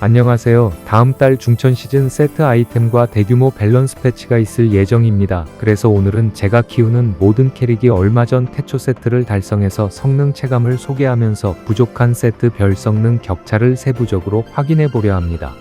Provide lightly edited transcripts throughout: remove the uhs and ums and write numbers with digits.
안녕하세요. 다음 달 중천 시즌 세트 아이템과 대규모 밸런스 패치가 있을 예정입니다. 그래서 오늘은 제가 키우는 모든 캐릭이 얼마 전 태초 세트를 달성해서 성능 체감을 소개하면서 부족한 세트 별 성능 격차를 세부적으로 확인해 보려 합니다.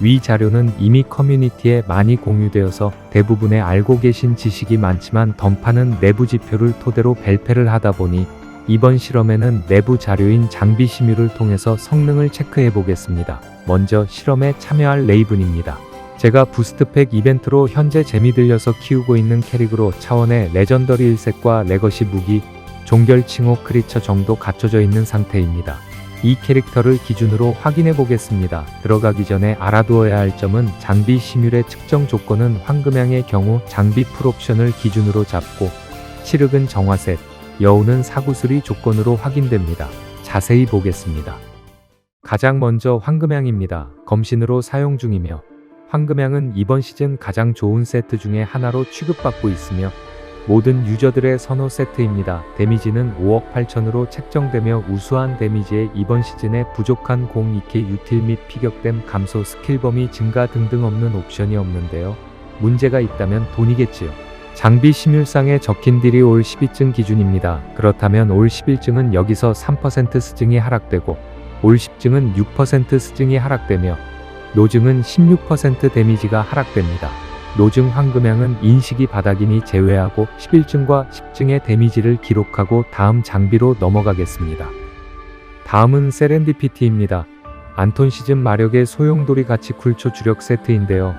위 자료는 이미 커뮤니티에 많이 공유되어서 대부분의 알고 계신 지식이 많지만 던파는 내부 지표를 토대로 발표를 하다 보니 이번 실험에는 내부 자료인 장비 심유를 통해서 성능을 체크해 보겠습니다. 먼저 실험에 참여할 레이븐입니다. 제가 부스트팩 이벤트로 현재 재미 들려서 키우고 있는 캐릭으로 차원의 레전더리 1색과 레거시 무기, 종결 칭호 크리처 정도 갖춰져 있는 상태입니다. 이 캐릭터를 기준으로 확인해 보겠습니다. 들어가기 전에 알아두어야 할 점은 장비 심율의 측정 조건은 황금양의 경우 장비 풀옵션을 기준으로 잡고 칠흑은 정화셋, 여우는 사구슬이 조건으로 확인됩니다. 자세히 보겠습니다. 가장 먼저 황금양입니다. 검신으로 사용 중이며 황금양은 이번 시즌 가장 좋은 세트 중에 하나로 취급받고 있으며 모든 유저들의 선호 세트입니다. 데미지는 5억 8천으로 책정되며 우수한 데미지에 이번 시즌에 부족한 02K 유틸 및 피격댐 감소 스킬 범위 증가 등등 없는 옵션이 없는데요. 문제가 있다면 돈이겠지요. 장비 심율상에 적힌 딜이 올 12증 기준입니다. 그렇다면 올 11증은 여기서 3% 스증이 하락되고 올 10증은 6% 스증이 하락되며 노증은 16% 데미지가 하락됩니다. 노증 황금양은 인식이 바닥이니 제외하고 11증과 10증의 데미지를 기록하고 다음 장비로 넘어가겠습니다. 다음은 세렌디피티입니다. 안톤 시즌 마력의 소용돌이 가치 쿨초 주력 세트인데요.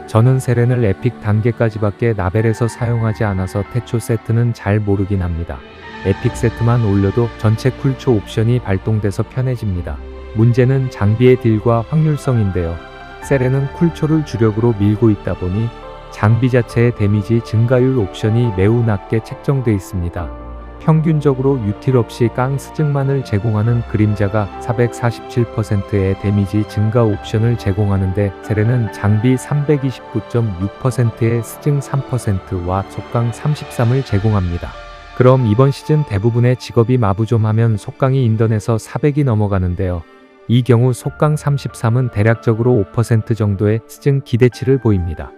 저는 세렌을 에픽 단계까지밖에 라벨에서 사용하지 않아서 태초 세트는 잘 모르긴 합니다. 에픽 세트만 올려도 전체 쿨초 옵션이 발동돼서 편해집니다. 문제는 장비의 딜과 확률성인데요. 세렌은 쿨초를 주력으로 밀고 있다 보니 장비 자체의 데미지 증가율 옵션이 매우 낮게 책정돼 있습니다. 평균적으로 유틸 없이 깡 스증만을 제공하는 그림자가 447%의 데미지 증가 옵션을 제공하는데 세렌은 장비 329.6%의 스증 3%와 속강 33을 제공합니다. 그럼 이번 시즌 대부분의 직업이 마부 좀 하면 속강이 인던에서 400이 넘어가는데요. 이 경우 속강 33은 대략적으로 5% 정도의 스증 기대치를 보입니다.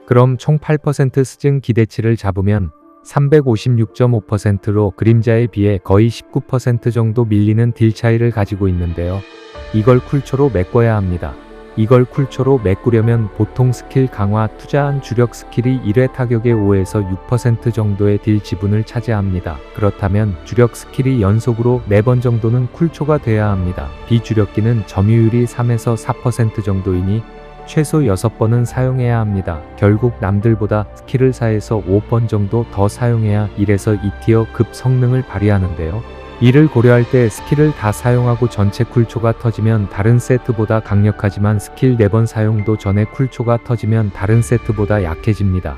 그럼 총 8% 스증 기대치를 잡으면 356.5%로 그림자에 비해 거의 19% 정도 밀리는 딜 차이를 가지고 있는데요. 이걸 쿨초로 메꿔야 합니다. 이걸 쿨초로 메꾸려면 보통 스킬 강화 투자한 주력 스킬이 1회 타격의 5에서 6% 정도의 딜 지분을 차지합니다. 그렇다면 주력 스킬이 연속으로 4번 정도는 쿨초가 돼야 합니다. 비주력기는 점유율이 3에서 4% 정도이니 최소 6번은 사용해야 합니다. 결국 남들보다 스킬을 4에서 5번 정도 더 사용해야 1에서 2티어 급 성능을 발휘하는데요. 이를 고려할 때 스킬을 다 사용하고 전체 쿨초가 터지면 다른 세트보다 강력하지만 스킬 4번 사용도 전에 쿨초가 터지면 다른 세트보다 약해집니다.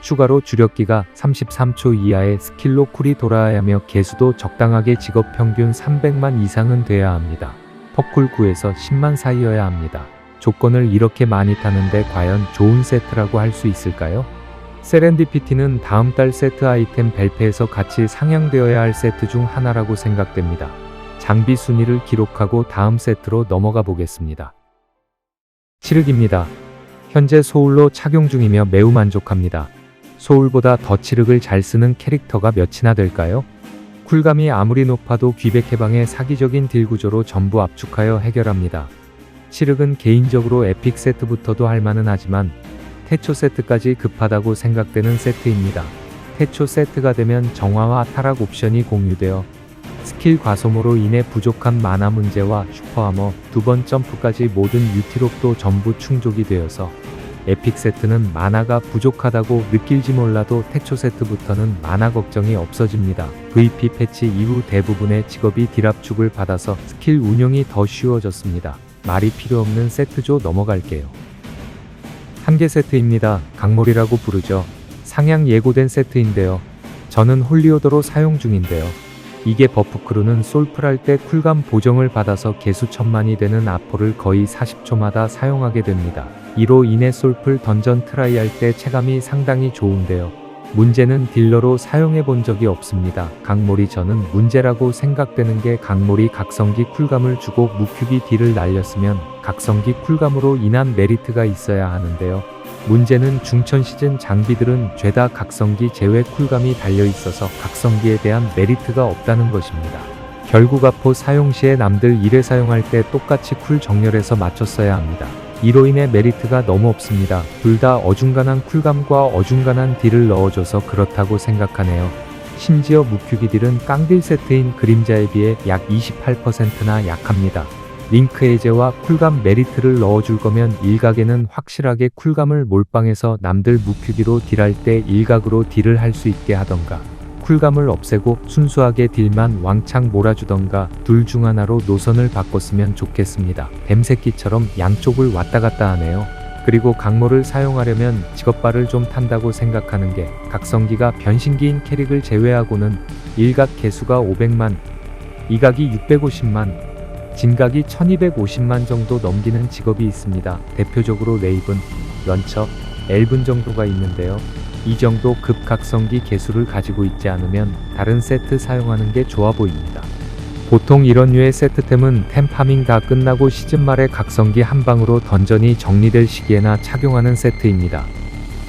추가로 주력기가 33초 이하의 스킬로 쿨이 돌아야 하며 개수도 적당하게 직업 평균 300만 이상은 돼야 합니다. 퍼쿨 9에서 10만 사이여야 합니다. 조건을 이렇게 많이 타는데 과연 좋은 세트라고 할 수 있을까요? 세렌디피티는 다음 달 세트 아이템 발표에서 같이 상향되어야 할 세트 중 하나라고 생각됩니다. 장비 순위를 기록하고 다음 세트로 넘어가 보겠습니다. 칠흑입니다. 현재 소울로 착용 중이며 매우 만족합니다. 소울보다 더 칠흑을 잘 쓰는 캐릭터가 몇이나 될까요? 쿨감이 아무리 높아도 귀백 해방의 사기적인 딜 구조로 전부 압축하여 해결합니다. 칠흑은 개인적으로 에픽 세트부터도 할만은 하지만 태초 세트까지 급하다고 생각되는 세트입니다. 태초 세트가 되면 정화와 타락 옵션이 공유되어 스킬 과소모로 인해 부족한 마나 문제와 슈퍼아머, 2번 점프까지 모든 유틸옵도 전부 충족이 되어서 에픽 세트는 마나가 부족하다고 느낄지 몰라도 태초 세트부터는 마나 걱정이 없어집니다. VP 패치 이후 대부분의 직업이 딜 압축을 받아서 스킬 운용이 더 쉬워졌습니다. 말이 필요 없는 세트조 넘어갈게요. 한계 세트입니다. 강몰이라고 부르죠. 상향 예고된 세트인데요. 저는 홀리오더로 사용 중인데요. 이게 버프크루는 솔플 할 때 쿨감 보정을 받아서 개수 1000만이 되는 아포를 거의 40초마다 사용하게 됩니다. 이로 인해 솔플 던전 트라이 할 때 체감이 상당히 좋은데요. 문제는 딜러로 사용해 본 적이 없습니다. 강몰이 저는 문제라고 생각되는 게 강몰이 각성기 쿨감을 주고 무큐기 딜을 날렸으면 각성기 쿨감으로 인한 메리트가 있어야 하는데요. 문제는 중천 시즌 장비들은 죄다 각성기 제외 쿨감이 달려 있어서 각성기에 대한 메리트가 없다는 것입니다. 결국 아포 사용 시에 남들 1회 사용할 때 똑같이 쿨 정렬해서 맞췄어야 합니다. 이로 인해 메리트가 너무 없습니다. 둘 다 어중간한 쿨감과 어중간한 딜을 넣어줘서 그렇다고 생각하네요. 심지어 무큐기 딜은 깡딜 세트인 그림자에 비해 약 28%나 약합니다. 링크 해제와 쿨감 메리트를 넣어줄 거면 일각에는 확실하게 쿨감을 몰빵해서 남들 무큐기로 딜할 때 일각으로 딜을 할 수 있게 하던가, 쿨감을 없애고 순수하게 딜만 왕창 몰아주던가 둘 중 하나로 노선을 바꿨으면 좋겠습니다. 뱀새끼처럼 양쪽을 왔다 갔다 하네요. 그리고 강모를 사용하려면 직업발을 좀 탄다고 생각하는 게, 각성기가 변신기인 캐릭을 제외하고는 일각 개수가 500만, 이각이 650만, 진각이 1250만 정도 넘기는 직업이 있습니다. 대표적으로 레이븐, 런처, 엘븐 정도가 있는데요. 이 정도 급각성기 개수를 가지고 있지 않으면 다른 세트 사용하는 게 좋아 보입니다. 보통 이런 류의 세트템은 템 파밍 다 끝나고 시즌 말에 각성기 한 방으로 던전이 정리될 시기에나 착용하는 세트입니다.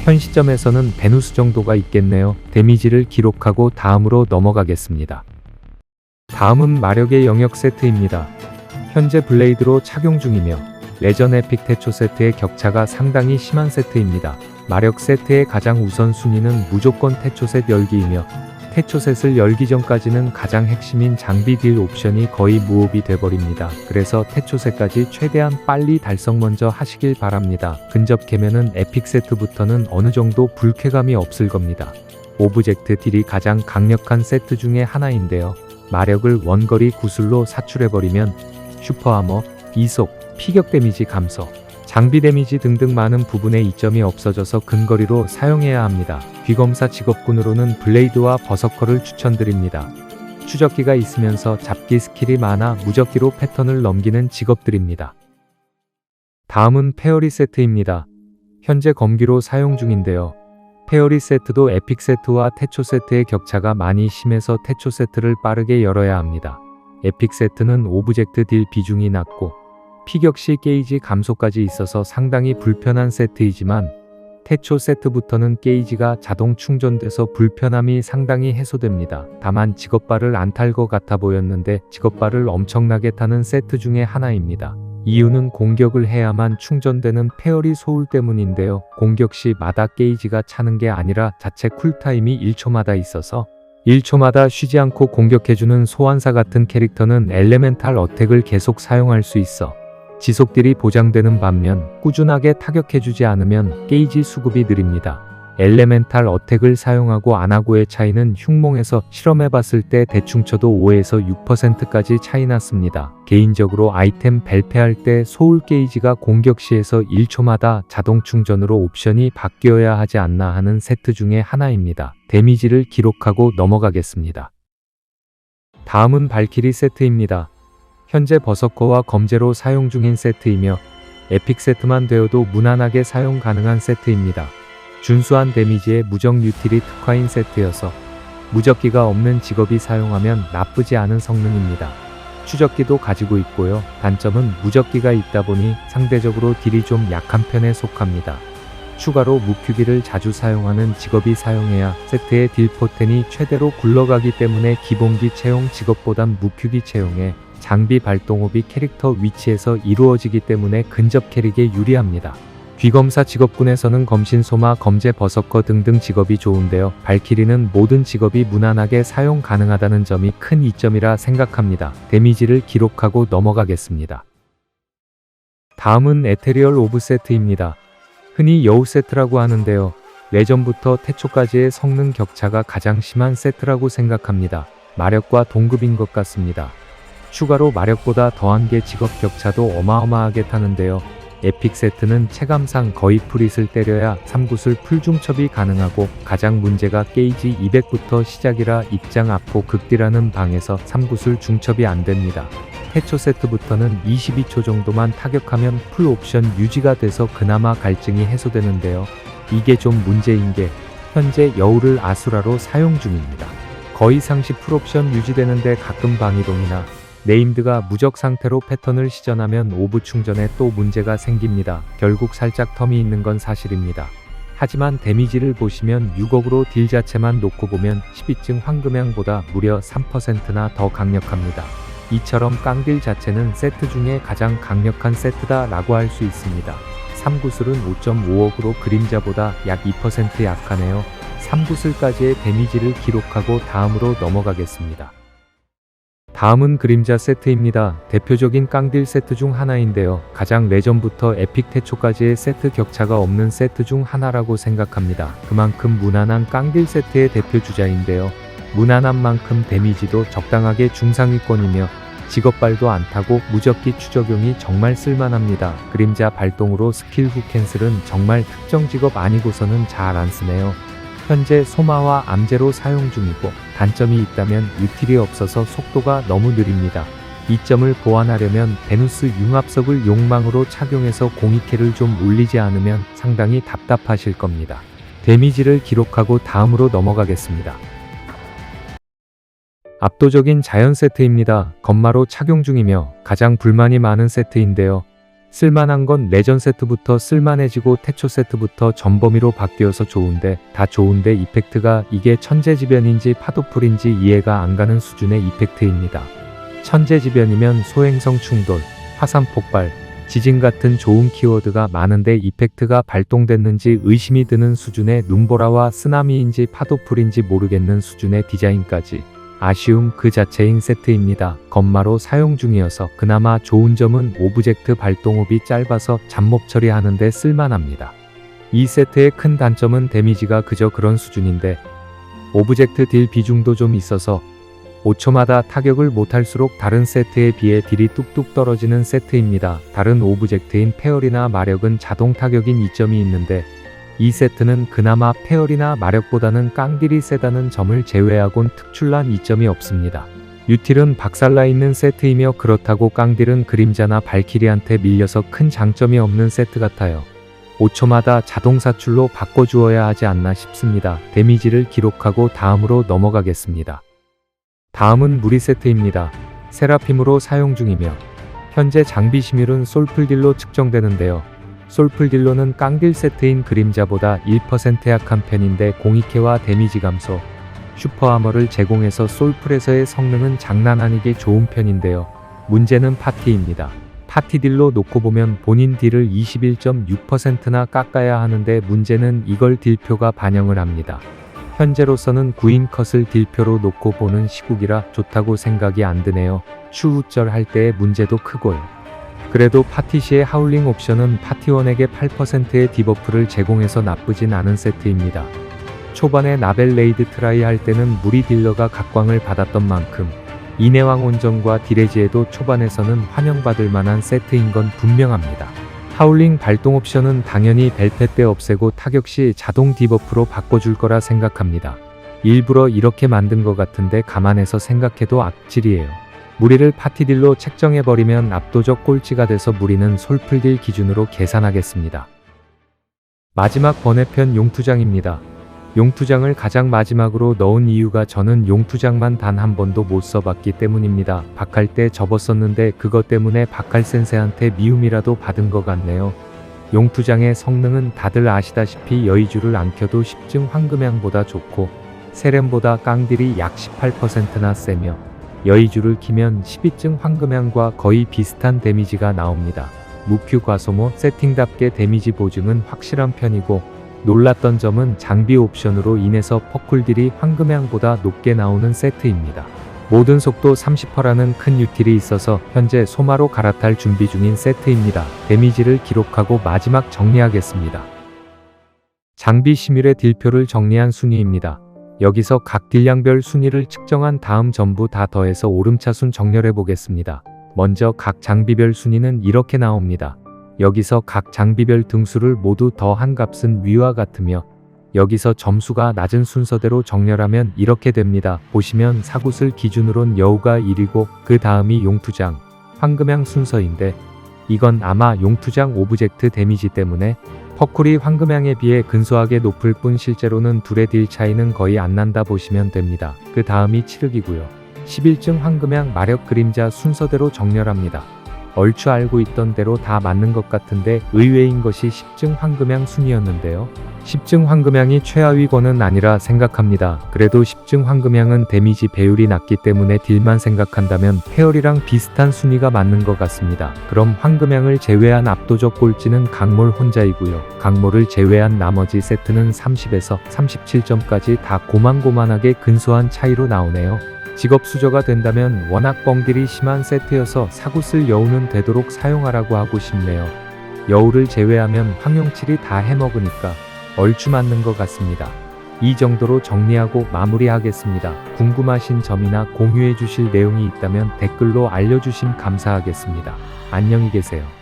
현 시점에서는 베누스 정도가 있겠네요. 데미지를 기록하고 다음으로 넘어가겠습니다. 다음은 마력의 영역 세트입니다. 현재 블레이드로 착용 중이며 레전 에픽 태초 세트의 격차가 상당히 심한 세트입니다. 마력 세트의 가장 우선순위는 무조건 태초셋 열기이며, 태초셋을 열기 전까지는 가장 핵심인 장비 딜 옵션이 거의 무옵이 돼버립니다. 그래서 태초셋까지 최대한 빨리 달성 먼저 하시길 바랍니다. 근접 개면은 에픽 세트부터는 어느 정도 불쾌감이 없을 겁니다. 오브젝트 딜이 가장 강력한 세트 중에 하나인데요. 마력을 원거리 구슬로 사출해버리면 슈퍼아머, 이속, 피격 데미지 감소, 장비 데미지 등등 많은 부분에 이점이 없어져서 근거리로 사용해야 합니다. 귀검사 직업군으로는 블레이드와 버서커를 추천드립니다. 추적기가 있으면서 잡기 스킬이 많아 무적기로 패턴을 넘기는 직업들입니다. 다음은 페어리 세트입니다. 현재 검기로 사용 중인데요. 페어리 세트도 에픽 세트와 태초 세트의 격차가 많이 심해서 태초 세트를 빠르게 열어야 합니다. 에픽 세트는 오브젝트 딜 비중이 낮고 피격 시 게이지 감소까지 있어서 상당히 불편한 세트이지만, 태초 세트부터는 게이지가 자동 충전돼서 불편함이 상당히 해소됩니다. 다만 직업발을 안 탈 것 같아 보였는데 직업발을 엄청나게 타는 세트 중에 하나입니다. 이유는 공격을 해야만 충전되는 페어리 소울 때문인데요. 공격 시 마다 게이지가 차는 게 아니라 자체 쿨타임이 1초마다 있어서 1초마다 쉬지 않고 공격해주는 소환사 같은 캐릭터는 엘레멘탈 어택을 계속 사용할 수 있어 지속딜이 보장되는 반면, 꾸준하게 타격해주지 않으면 게이지 수급이 느립니다. 엘레멘탈 어택을 사용하고 안하고의 차이는 흉몽에서 실험해봤을 때 대충 쳐도 5에서 6%까지 차이 났습니다. 개인적으로 아이템 발패할 때 소울 게이지가 공격 시에서 1초마다 자동 충전으로 옵션이 바뀌어야 하지 않나 하는 세트 중에 하나입니다. 데미지를 기록하고 넘어가겠습니다. 다음은 발키리 세트입니다. 현재 버서커와 검제로 사용 중인 세트이며 에픽 세트만 되어도 무난하게 사용 가능한 세트입니다. 준수한 데미지의 무적 유틸이 특화인 세트여서 무적기가 없는 직업이 사용하면 나쁘지 않은 성능입니다. 추적기도 가지고 있고요. 단점은 무적기가 있다 보니 상대적으로 딜이 좀 약한 편에 속합니다. 추가로 무큐기를 자주 사용하는 직업이 사용해야 세트의 딜 포텐이 최대로 굴러가기 때문에 기본기 채용 직업보단 무큐기 채용에 장비 발동호비 캐릭터 위치에서 이루어지기 때문에 근접 캐릭에 유리합니다. 귀검사 직업군에서는 검신, 소마, 검제, 버서커 등등 직업이 좋은데요. 발키리는 모든 직업이 무난하게 사용 가능하다는 점이 큰 이점이라 생각합니다. 데미지를 기록하고 넘어가겠습니다. 다음은 에테리얼 오브 세트입니다. 흔히 여우 세트라고 하는데요. 레전부터 태초까지의 성능 격차가 가장 심한 세트라고 생각합니다. 마력과 동급인 것 같습니다. 추가로 마력보다 더한 게 직업 격차도 어마어마하게 타는데요. 에픽 세트는 체감상 거의 프릿을 때려야 3구슬 풀중첩이 가능하고, 가장 문제가 게이지 200부터 시작이라 입장 아포 극딜하는 방에서 3구슬 중첩이 안됩니다. 태초 세트부터는 22초 정도만 타격하면 풀 옵션 유지가 돼서 그나마 갈증이 해소되는데요. 이게 좀 문제인 게, 현재 여우를 아수라로 사용 중입니다. 거의 상시 풀옵션 유지되는데 가끔 방이동이나 네임드가 무적 상태로 패턴을 시전하면 오브 충전에 또 문제가 생깁니다. 결국 살짝 텀이 있는 건 사실입니다. 하지만 데미지를 보시면 6억으로 딜 자체만 놓고 보면 12증 황금향보다 무려 3%나 더 강력합니다. 이처럼 깡딜 자체는 세트 중에 가장 강력한 세트다 라고 할 수 있습니다. 3구슬은 5.5억으로 그림자보다 약 2% 약하네요. 3구슬까지의 데미지를 기록하고 다음으로 넘어가겠습니다. 다음은 그림자 세트입니다. 대표적인 깡딜 세트 중 하나인데요. 가장 레전부터 에픽 태초까지의 세트 격차가 없는 세트 중 하나라고 생각합니다. 그만큼 무난한 깡딜 세트의 대표 주자인데요. 무난한 만큼 데미지도 적당하게 중상위권이며 직업발도 안 타고 무적기 추적용이 정말 쓸만합니다. 그림자 발동으로 스킬 후 캔슬은 정말 특정 직업 아니고서는 잘 안 쓰네요. 현재 소마와 암제로 사용 중이고 단점이 있다면 유틸이 없어서 속도가 너무 느립니다. 이 점을 보완하려면 베누스 융합석을 욕망으로 착용해서 공익회를 좀 올리지 않으면 상당히 답답하실 겁니다. 데미지를 기록하고 다음으로 넘어가겠습니다. 압도적인 자연 세트입니다. 건마로 착용 중이며 가장 불만이 많은 세트인데요. 쓸만한 건 레전 세트부터 쓸만해지고 태초 세트부터 전범위로 바뀌어서 좋은데 다 좋은데 이펙트가 이게 천재지변인지 파도풀인지 이해가 안 가는 수준의 이펙트입니다. 천재지변이면 소행성 충돌, 화산 폭발, 지진 같은 좋은 키워드가 많은데 이펙트가 발동됐는지 의심이 드는 수준의 눈보라와 쓰나미인지 파도풀인지 모르겠는 수준의 디자인까지 아쉬움 그 자체인 세트입니다. 건마로 사용 중이어서 그나마 좋은 점은 오브젝트 발동호흡이 짧아서 잡몹 처리하는데 쓸만합니다. 이 세트의 큰 단점은 데미지가 그저 그런 수준인데 오브젝트 딜 비중도 좀 있어서 5초마다 타격을 못할수록 다른 세트에 비해 딜이 뚝뚝 떨어지는 세트입니다. 다른 오브젝트인 페어리나 마력은 자동 타격인 이점이 있는데 이 세트는 그나마 페어리나 마력보다는 깡딜이 세다는 점을 제외하곤 특출난 이점이 없습니다. 유틸은 박살나 있는 세트이며 그렇다고 깡딜은 그림자나 발키리한테 밀려서 큰 장점이 없는 세트 같아요. 5초마다 자동 사출로 바꿔주어야 하지 않나 싶습니다. 데미지를 기록하고 다음으로 넘어가겠습니다. 다음은 무리 세트입니다. 세라핌으로 사용 중이며 현재 장비 심율은 솔풀딜로 측정되는데요. 솔풀딜로는 깡딜 세트인 그림자보다 1% 약한 편인데 공익회와 데미지 감소, 슈퍼아머를 제공해서 솔풀에서의 성능은 장난 아니게 좋은 편인데요. 문제는 파티입니다. 파티딜로 놓고 보면 본인 딜을 21.6%나 깎아야 하는데 문제는 이걸 딜표가 반영을 합니다. 현재로서는 9인 컷을 딜표로 놓고 보는 시국이라 좋다고 생각이 안 드네요. 추우절 할 때의 문제도 크고요. 그래도 파티 시의 하울링 옵션은 파티원에게 8%의 디버프를 제공해서 나쁘진 않은 세트입니다. 초반에 나벨 레이드 트라이 할 때는 무리 딜러가 각광을 받았던 만큼 인해왕 온전과 디레지에도 초반에서는 환영받을 만한 세트인 건 분명합니다. 하울링 발동 옵션은 당연히 벨페 때 없애고 타격 시 자동 디버프로 바꿔줄 거라 생각합니다. 일부러 이렇게 만든 것 같은데 감안해서 생각해도 악질이에요. 무리를 파티딜로 책정해버리면 압도적 꼴찌가 돼서 무리는 솔풀딜 기준으로 계산하겠습니다. 마지막 번외편 용투장입니다. 용투장을 가장 마지막으로 넣은 이유가 저는 용투장만 단 한 번도 못 써봤기 때문입니다. 박할 때 접었었는데 그것 때문에 박할 센세한테 미움이라도 받은 것 같네요. 용투장의 성능은 다들 아시다시피 여의주를 안 켜도 10증 황금향보다 좋고 세렘보다 깡딜이 약 18%나 세며 여의주를 키면 12증 황금향과 거의 비슷한 데미지가 나옵니다. 무큐 과소모 세팅답게 데미지 보증은 확실한 편이고 놀랐던 점은 장비 옵션으로 인해서 퍼쿨딜이 황금향보다 높게 나오는 세트입니다. 모든 속도 30%라는 큰 유틸이 있어서 현재 소마로 갈아탈 준비 중인 세트입니다. 데미지를 기록하고 마지막 정리하겠습니다. 장비 심율의 딜표를 정리한 순위입니다. 여기서 각 딜량별 순위를 측정한 다음 전부 다 더해서 오름차순 정렬해 보겠습니다. 먼저 각 장비별 순위는 이렇게 나옵니다. 여기서 각 장비별 등수를 모두 더한 값은 위와 같으며 여기서 점수가 낮은 순서대로 정렬하면 이렇게 됩니다. 보시면 사굿을 기준으론 여우가 1위고 그 다음이 용투장, 황금향 순서인데 이건 아마 용투장 오브젝트 데미지 때문에 퍼쿨이 황금향에 비해 근소하게 높을 뿐 실제로는 둘의 딜 차이는 거의 안 난다 보시면 됩니다. 그 다음이 칠흑이고요. 11증 황금향 마력 그림자 순서대로 정렬합니다. 얼추 알고 있던 대로 다 맞는 것 같은데 의외인 것이 10증 황금향 순이었는데요. 10증 황금향이 최하위권은 아니라 생각합니다. 그래도 10증 황금향은 데미지 배율이 낮기 때문에 딜만 생각한다면 페어리랑 비슷한 순위가 맞는 것 같습니다. 그럼 황금향을 제외한 압도적 꼴찌는 강몰 혼자이고요. 강몰을 제외한 나머지 세트는 30에서 37점까지 다 고만고만하게 근소한 차이로 나오네요. 직업 수저가 된다면 워낙 뻥딜이 심한 세트여서 사구 쓸 여우는 되도록 사용하라고 하고 싶네요. 여우를 제외하면 황용칠이 다 해먹으니까 얼추 맞는 것 같습니다. 이 정도로 정리하고 마무리하겠습니다. 궁금하신 점이나 공유해 주실 내용이 있다면 댓글로 알려주심 감사하겠습니다. 안녕히 계세요.